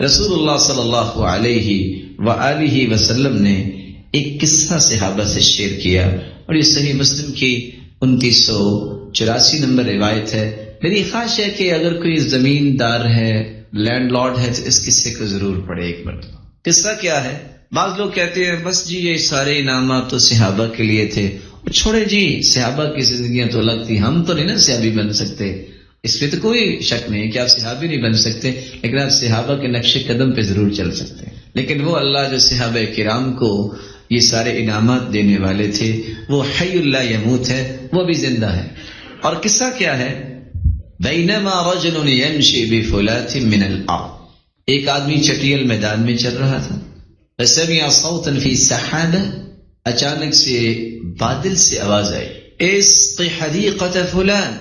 رسول اللہ صلی اللہ علیہ وآلہ وسلم نے ایک قصہ صحابہ سے شیئر کیا، اور یہ صحیح مسلم کی 2984 نمبر روایت ہے۔ میری خواہش ہے کہ اگر کوئی زمیندار ہے، لینڈ لارڈ ہے، تو اس قصے کو ضرور پڑھے ایک مرتبہ۔ قصہ کیا ہے؟ بعض لوگ کہتے ہیں بس جی یہ سارے انعامات تو صحابہ کے لیے تھے، چھوڑے جی صحابہ کی زندگیاں تو الگ تھی، ہم تو نہیں نا صحابی بن سکتے۔ اس پہ تو کوئی شک نہیں کہ آپ صحابی نہیں بن سکتے، لیکن آپ صحابہ کے نقش قدم پہ ضرور چل سکتے ہیں۔ لیکن وہ اللہ جو صحابہ کرام کو یہ سارے انعامات دینے والے تھے، وہ حی اللہ یموت ہے، وہ بھی زندہ ہے۔ اور قصہ کیا ہے؟ بینما رجل یمشی بفلات من الارض، ایک آدمی چٹیل میدان میں چل رہا تھا، فسمع صوتا فی سحابہ، اچانک سے بادل سے آواز آئی، اسق حدیقۃ فلان،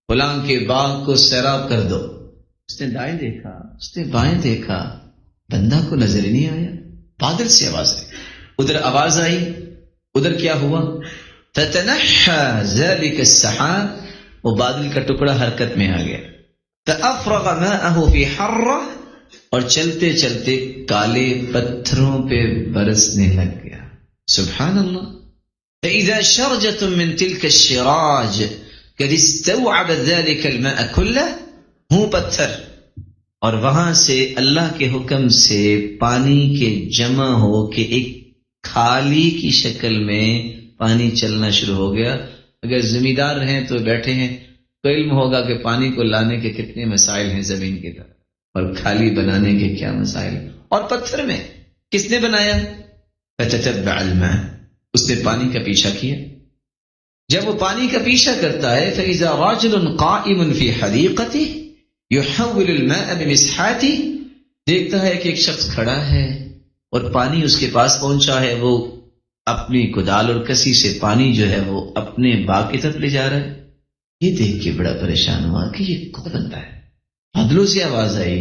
فلان کے باغ کو سیراب کر دو۔ اس نے دائیں دیکھا، اس نے بائیں دیکھا، بندہ کو نظر ہی نہیں آیا، بادل سے آواز آئی، ادھر آواز آئی، ادھر کیا ہوا؟ فتنحى ذلك السحاب، وہ بادل کا ٹکڑا حرکت میں آ گیا، فافرغ ماءه في حرة، اور چلتے چلتے کالے پتھروں پہ برسنے لگ گیا۔ سبحان اللہ۔ فإذا شرجة من تلك الشراج قد استوعب ذلك الماء كله، ہوں پتھر، اور وہاں سے اللہ کے حکم سے پانی کے جمع ہو کے ایک کھالی کی شکل میں پانی چلنا شروع ہو گیا۔ اگر زمیندار ہیں تو بیٹھے ہیں، تو علم ہوگا کہ پانی کو لانے کے کتنے مسائل ہیں زمین کی طرف، اور خالی بنانے کے کیا مسائل۔ اور پتھر میں کس نے بنایا؟ فتتبع الماء، اس نے پانی کا پیچھا کیا۔ جب وہ پانی کا پیچھا کرتا ہے، فإذا راجل قائم في حديقته يحول الماء بمسحاته، دیکھتا ہے کہ ایک شخص کھڑا ہے اور پانی اس کے پاس پہنچا ہے، وہ اپنی کدال اور کسی سے پانی جو ہے وہ اپنے باغ کی طرف لے جا رہا ہے۔ یہ دیکھ کے بڑا پریشان ہوا کہ یہ کون بندہ ہے۔ بادلوں سے آواز آئی،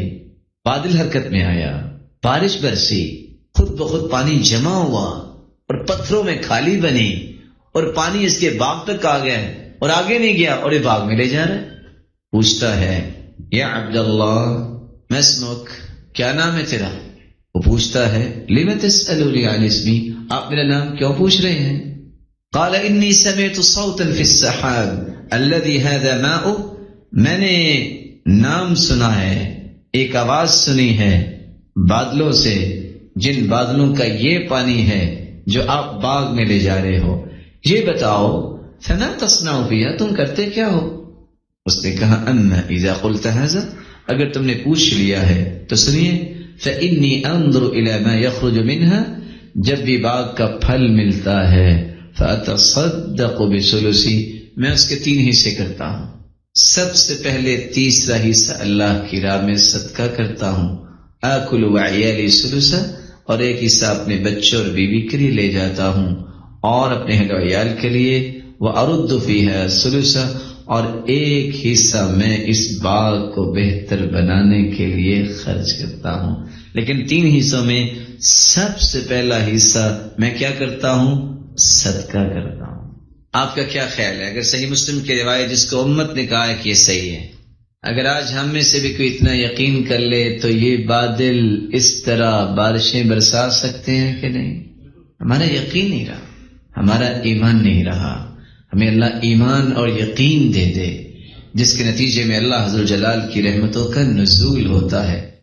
بادل حرکت میں آیا، بارش برسی، خود بخود پانی جمع ہوا اور پتھروں میں کھالی بنی، اور پانی اس کے باغ تک آ گیا اور آگے نہیں گیا، اور یہ باغ میں لے جا رہا ہے۔ پوچھتا ہے یا عبداللہ ما اسمک، کیا نام ہے تیرا؟ وہ پوچھتا ہے لم تسألونی عن اسمی، آپ میرا نام کیوں پوچھ رہے ہیں؟ قال انی سمعت صوتا فی السحاب الذي هذا ماء، میں نے نام سنا ہے، ایک آواز سنی ہے بادلوں سے، جن بادلوں کا یہ پانی ہے جو آپ باغ میں لے جا رہے ہو، یہ بتاؤ فما تصنع بها، تم کرتے کیا ہو؟ اس نے کہا اما اذا قلت هذا، اگر تم نے پوچھ لیا ہے تو سنیے، فانی انظر الى ما يخرج منها، جب بھی باغ کا پھل ملتا ہے، فاتصدق بثلثی، میں اس کے 3 حصے کرتا ہوں، سب سے پہلے تیسرا حصہ اللہ کی راہ میں صدقہ کرتا ہوں، آکل وعیالی ثلثا، اور ایک حصہ اپنے بچوں اور بیوی کے لیے لے جاتا ہوں، اور اپنے اہل و عیال کے لیے، وارد فیہا ثلثا، اور ایک حصہ میں اس باغ کو بہتر بنانے کے لیے خرچ کرتا ہوں۔ لیکن 3 حصوں میں سب سے پہلا حصہ میں کیا کرتا ہوں؟ صدقہ کرتا ہوں۔ آپ کا کیا خیال ہے؟ اگر صحیح مسلم کی روایت جس کو امت نے کہا ہے کہ یہ صحیح ہے، اگر آج ہم میں سے بھی کوئی اتنا یقین کر لے تو یہ بادل اس طرح بارشیں برسا سکتے ہیں کہ نہیں؟ ہمارا یقین نہیں رہا، ہمارا ایمان نہیں رہا۔ ہمیں اللہ ایمان اور یقین دے دے، جس کے نتیجے میں اللہ عز و جلال کی رحمتوں کا نزول ہوتا ہے۔